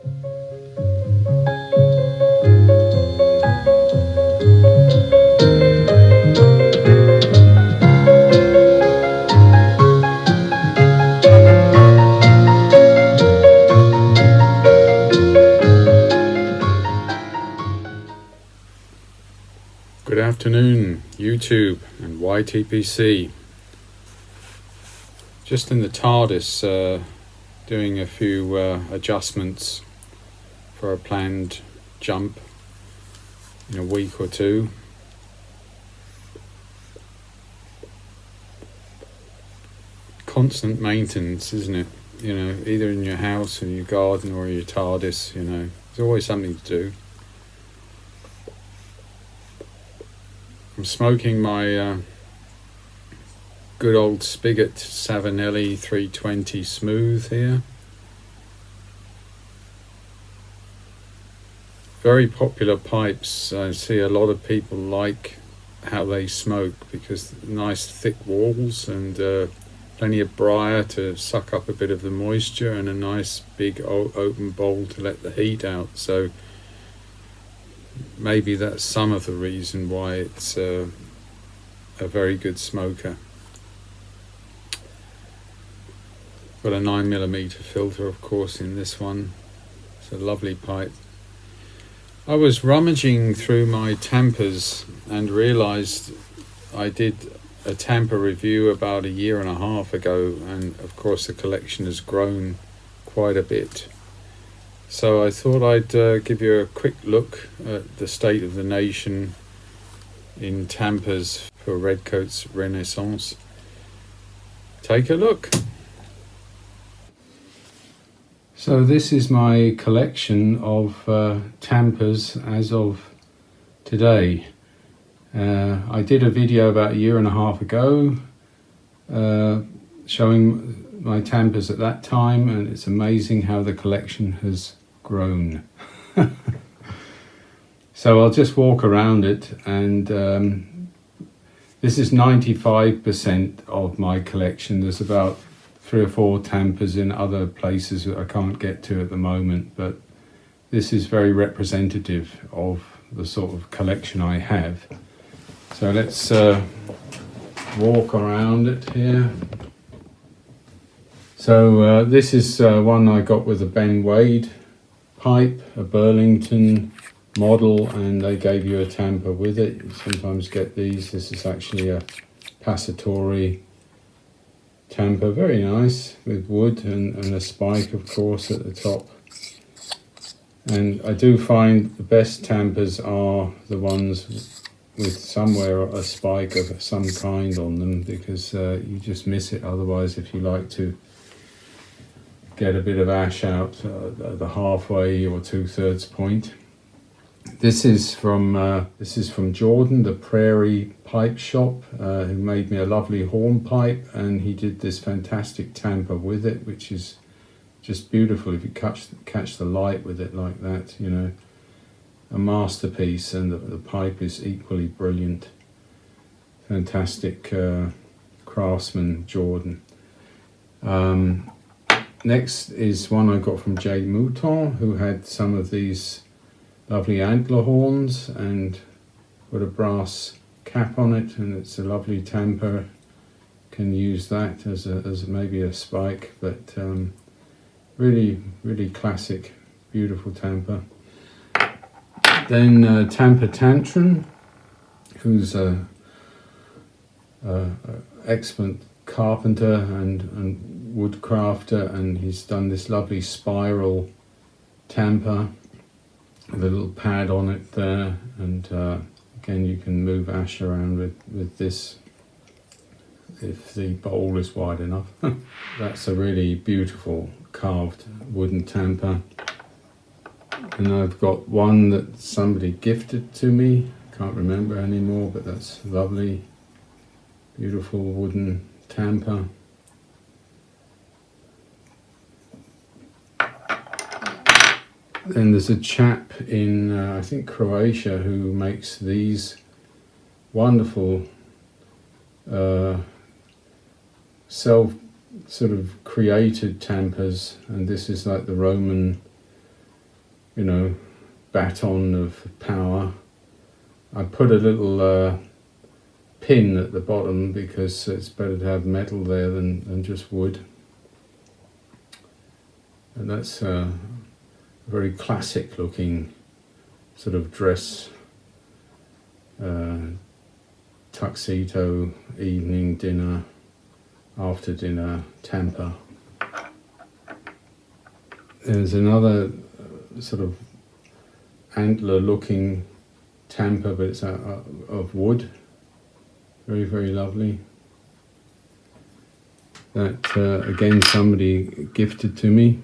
Good afternoon, YouTube and YTPC. Just in the Tardis, doing a few adjustments for a planned jump in a week or two. Constant maintenance, isn't it? You know, either in your house or your garden or your Tardis, you know, there's always something to do. I'm smoking my good old spigot Savinelli 320 smooth here. Very popular pipes. I see a lot of people like how they smoke because nice thick walls and plenty of briar to suck up a bit of the moisture and a nice big open bowl to let the heat out. So maybe that's some of the reason why it's a very good smoker. Got a 9mm filter, of course, in this one. It's a lovely pipe. I was rummaging through my tampers and realized I did a tamper review about 1.5 years ago, and of course the collection has grown quite a bit. So I thought I'd give you a quick look at the state of the nation in tampers for Redcoat's Renaissance. Take a look. So this is my collection of tampers as of today. I did a video about 1.5 years ago showing my tampers at that time, and it's amazing how the collection has grown. So I'll just walk around it, and this is 95% of my collection. There's about 3 or 4 tampers in other places that I can't get to at the moment, but this is very representative of the sort of collection I have. So let's walk around it here. So this is one I got with a Ben Wade pipe, a Burlington model, and they gave you a tamper with it. You sometimes get these. This is actually a Passatory tamper, very nice, with wood and a spike, of course, at the top. And I do find the best tampers are the ones with somewhere a spike of some kind on them, because you just miss it otherwise if you like to get a bit of ash out the halfway or 2/3 point. This is from Jordan, the Prairie Pipe Shop, who made me a lovely horn pipe, and he did this fantastic tamper with it, which is just beautiful if you catch the light with it like that, you know. A masterpiece, and the pipe is equally brilliant. Fantastic craftsman, Jordan. Next is one I got from J. Mouton, who had some of these lovely antler horns and put a brass cap on it, and it's a lovely tamper. Can use that as maybe a spike, but really classic, beautiful tamper. Then Tamper Tantrum, who's a excellent carpenter and wood crafter, and he's done this lovely spiral tamper with a little pad on it there, and again you can move ash around with this if the bowl is wide enough. That's a really beautiful carved wooden tamper. And I've got one that somebody gifted to me, can't remember anymore, but that's lovely, beautiful wooden tamper. Then there's a chap in I think Croatia who makes these wonderful self sort of created tampers, and this is like the Roman you know, baton of power. I put a little pin at the bottom because it's better to have metal there than just wood. And that's a very classic looking sort of dress, tuxedo, evening dinner, after dinner tamper. There's another sort of antler looking tamper, but it's of wood. Very, very lovely. That again somebody gifted to me.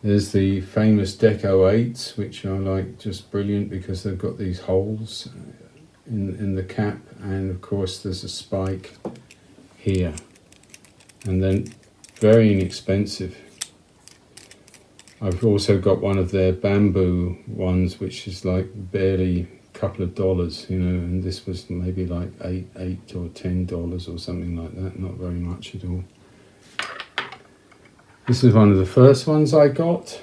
There's the famous Deco 8s, which I like, just brilliant because they've got these holes in the cap, and of course there's a spike here. And then very inexpensive. I've also got one of their bamboo ones, which is like barely a couple of dollars, you know, and this was maybe like $8 or $10 or something like that, not very much at all. This is one of the first ones I got,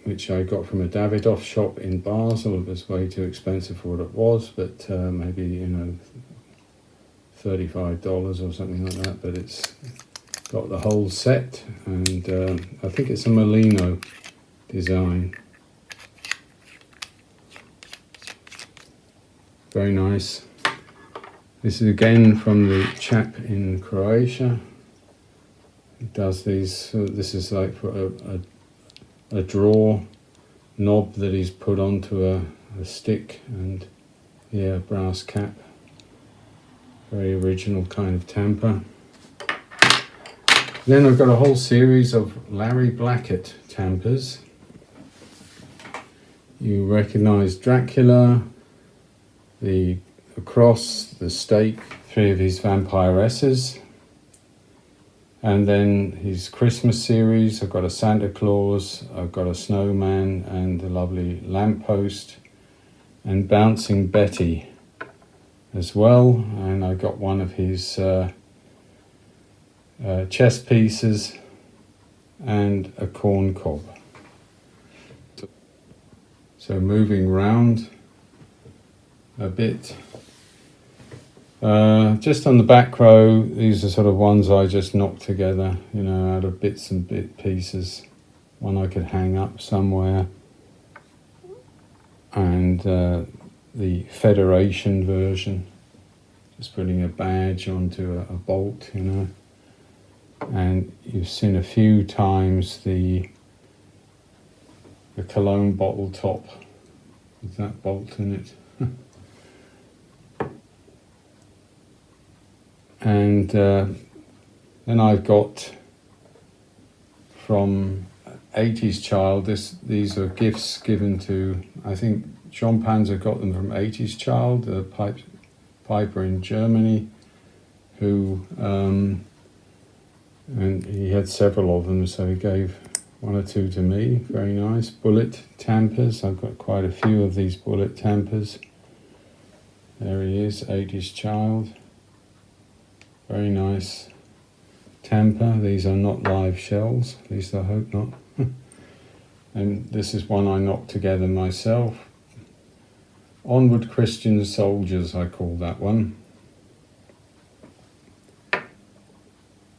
which I got from a Davidoff shop in Basel. It was way too expensive for what it was, but maybe, you know, $35 or something like that, but it's got the whole set, and I think it's a Merino design. Very nice. This is again from the chap in Croatia. He does these, this is like for a drawer knob that he's put onto a stick, and yeah, brass cap. Very original kind of tamper. Then I've got a whole series of Larry Blackett tampers. You recognise Dracula, the cross, the stake, 3 of his vampiresses, and then his Christmas series. I've got a Santa Claus, I've got a snowman, and a lovely lamppost, and Bouncing Betty as well. And I got one of his chess pieces and a corn cob. So moving round a bit, just on the back row, these are sort of ones I just knocked together, you know, out of bits and pieces. One I could hang up somewhere, and the Federation version, just putting a badge onto a bolt, you know. And you've seen a few times the cologne bottle top with that bolt in it. And then I've got from 80s Child, these are gifts given to, I think John Panzer got them from 80s Child, a piper in Germany, who, and he had several of them, so he gave 1 or 2 to me. Very nice. Bullet tampers. I've got quite a few of these bullet tampers. There he is, 80s Child. Very nice tamper. These are not live shells, at least I hope not. And this is one I knocked together myself. Onward Christian Soldiers, I call that one.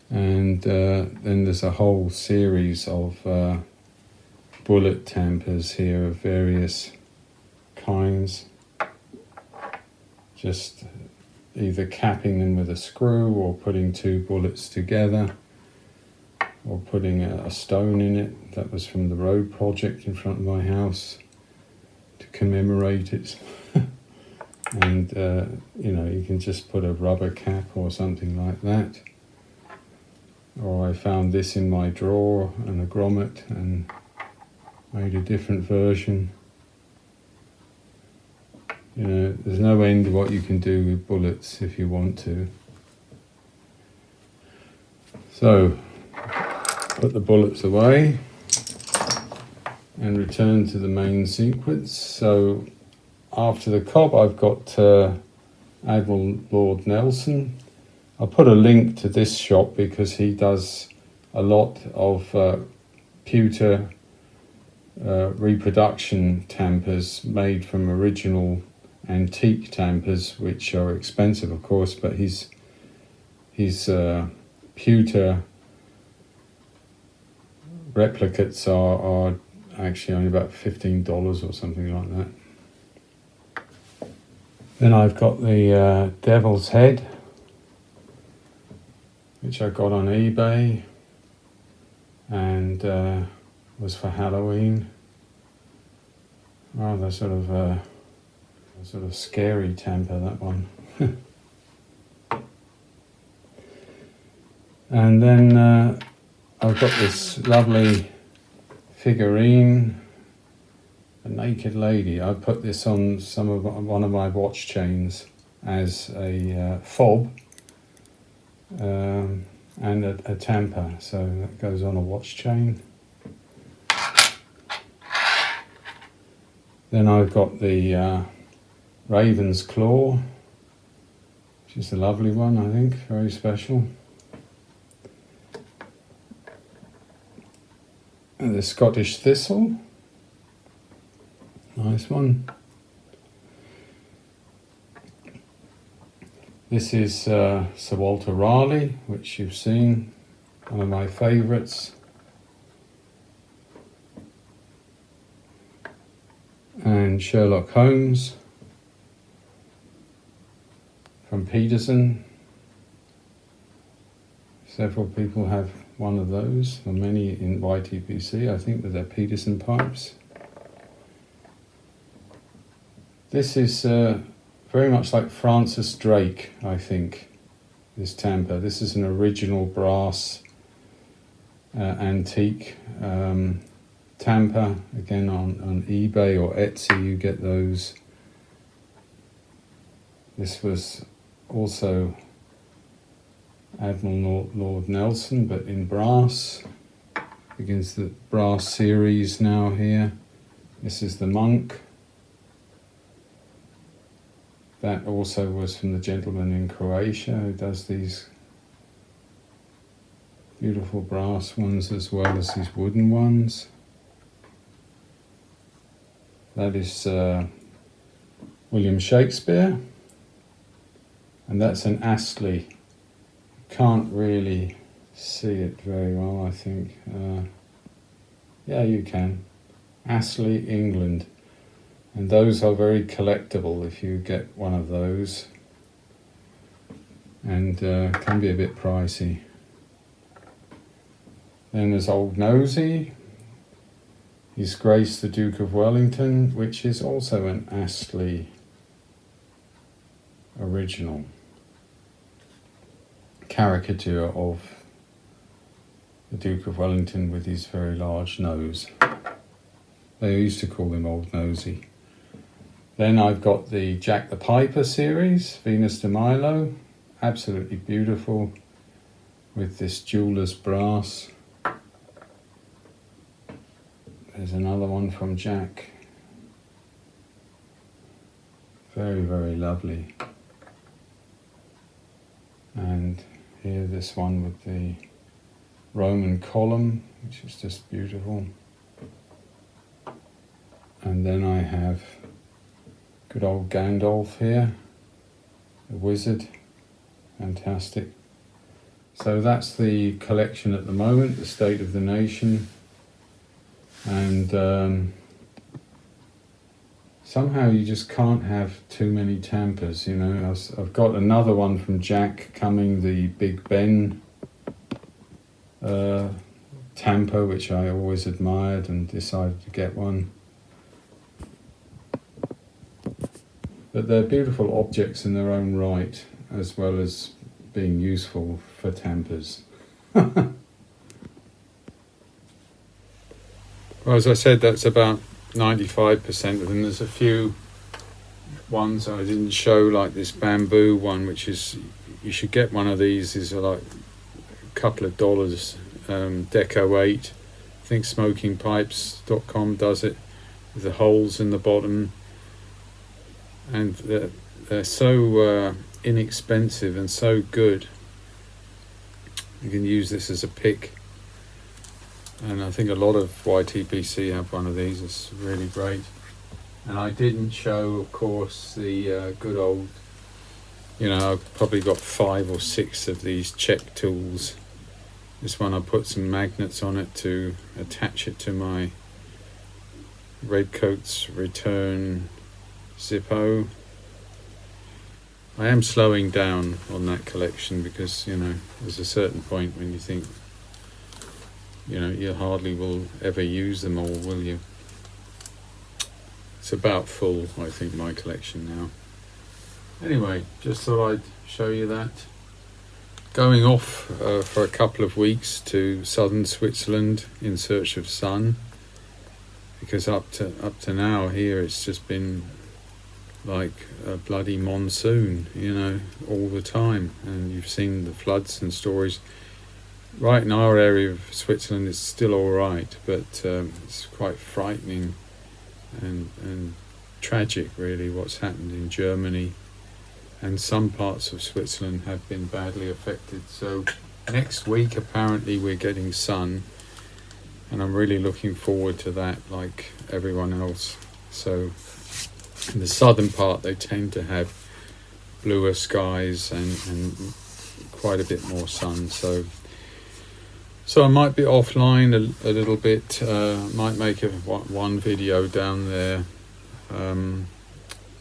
And then there's a whole series of bullet tampers here of various kinds. Just either capping them with a screw, or putting 2 bullets together, or putting a stone in it. That was from the road project in front of my house to commemorate it. And you know, you can just put a rubber cap or something like that. Or I found this in my drawer and a grommet and made a different version. You know, there's no end to what you can do with bullets if you want to. So, put the bullets away and return to the main sequence. So, after the cob, I've got Admiral Lord Nelson. I'll put a link to this shop because he does a lot of pewter reproduction tampers made from original antique tampers, which are expensive, of course, but his pewter replicates are actually only about $15 or something like that. Then I've got the devil's head, which I got on eBay and was for Halloween. Rather sort of scary tamper, that one. And then I've got this lovely figurine, a naked lady. I put this on one of my watch chains as a fob and a tamper, so that goes on a watch chain. Then I've got the Raven's Claw, which is a lovely one, I think, very special. And the Scottish Thistle, nice one. This is Sir Walter Raleigh, which you've seen, one of my favourites. And Sherlock Holmes from Peterson. Several people have one of those, or many in YTPC, I think, with their Peterson pipes. This is very much like Francis Drake, I think, this tamper. This is an original brass antique tamper, again on eBay or Etsy you get those. This was also Admiral Lord Nelson, but in brass. Begins the brass series now here. This is the Monk. That also was from the gentleman in Croatia who does these beautiful brass ones as well as these wooden ones. That is William Shakespeare, and that's an Astley. Can't really see it very well, I think. Yeah, you can. Astley, England. And those are very collectible if you get one of those. And can be a bit pricey. Then there's Old Nosey. His Grace the Duke of Wellington, which is also an Astley original. Caricature of the Duke of Wellington with his very large nose. They used to call him Old Nosey. Then I've got the Jack the Piper series, Venus de Milo, absolutely beautiful with this jeweller's brass. There's another one from Jack. Very, very lovely. And here this one with the Roman column, which is just beautiful. And then I have good old Gandalf here, the wizard, fantastic. So that's the collection at the moment, the state of the nation. And somehow you just can't have too many tampers, you know. I've got another one from Jack coming, the Big Ben tamper, which I always admired and decided to get one. But they're beautiful objects in their own right, as well as being useful for tampers. Well, as I said, that's about 95% of them. There's a few ones I didn't show, like this bamboo one, which is, you should get one of these. These are like a couple of dollars, Deco 8. I think smokingpipes.com does it, with the holes in the bottom. And they're so inexpensive and so good. You can use this as a pick. And I think a lot of YTPC have one of these. It's really great. And I didn't show, of course, the good old, you know, I've probably got 5 or 6 of these check tools. This one I put some magnets on it to attach it to my Redcoats Return Zippo. I am slowing down on that collection because, you know, there's a certain point when you think, you know, you hardly will ever use them all, will you? It's about full, I think, my collection now. Anyway, just thought I'd show you that. Going off for a couple of weeks to southern Switzerland in search of sun, because up to now here it's just been like a bloody monsoon, you know, all the time. And you've seen the floods and stories. Right in our area of Switzerland it's still all right, but it's quite frightening and tragic really what's happened in Germany, and some parts of Switzerland have been badly affected. So next week apparently we're getting sun, and I'm really looking forward to that like everyone else. So in the southern part they tend to have bluer skies and quite a bit more sun, so I might be offline a little bit, might make one video down there,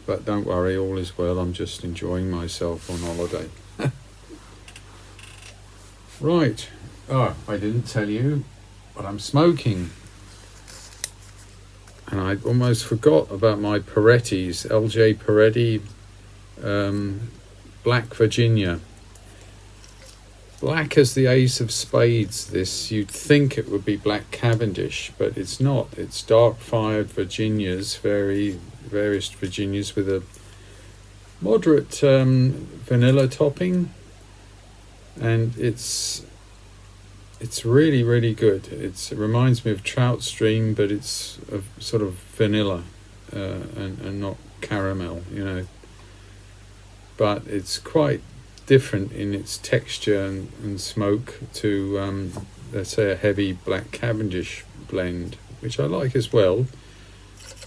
but don't worry, all is well. I'm just enjoying myself on holiday. Right, oh, I didn't tell you, but I'm smoking. And I almost forgot about my Peretti's, LJ Peretti Black Virginia. Black as the ace of spades, this. You'd think it would be black Cavendish, but it's not. It's dark fired Virginias, various Virginias with a moderate vanilla topping, and it's really, really good. It reminds me of Trout Stream, but it's a sort of vanilla and not caramel, you know. But it's quite different in its texture and smoke to let's say a heavy black Cavendish blend, which I like as well,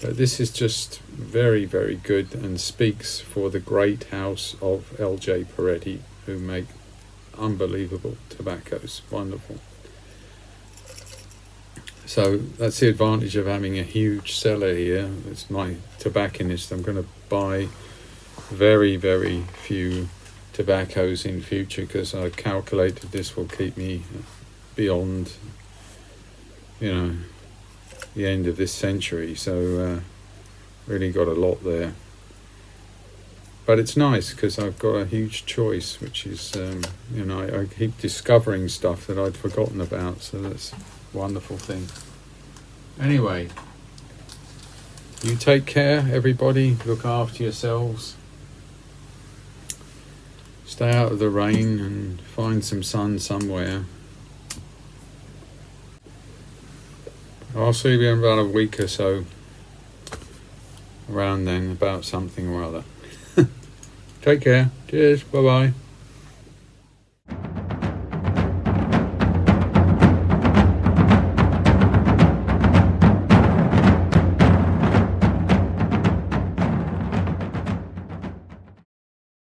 but this is just very, very good and speaks for the great house of LJ Peretti, who make unbelievable tobaccos. Wonderful. So that's the advantage of having a huge cellar here. It's my tobacconist. I'm going to buy very, very few tobaccos in future, because I calculated this will keep me beyond, you know, the end of this century. So really got a lot there, but it's nice because I've got a huge choice, which is you know, I keep discovering stuff that I'd forgotten about, so that's a wonderful thing. Anyway, you take care, everybody. Look after yourselves. Stay out of the rain and find some sun somewhere. I'll see you in about a week or so, around then, about something or other. Take care. Cheers. Bye bye.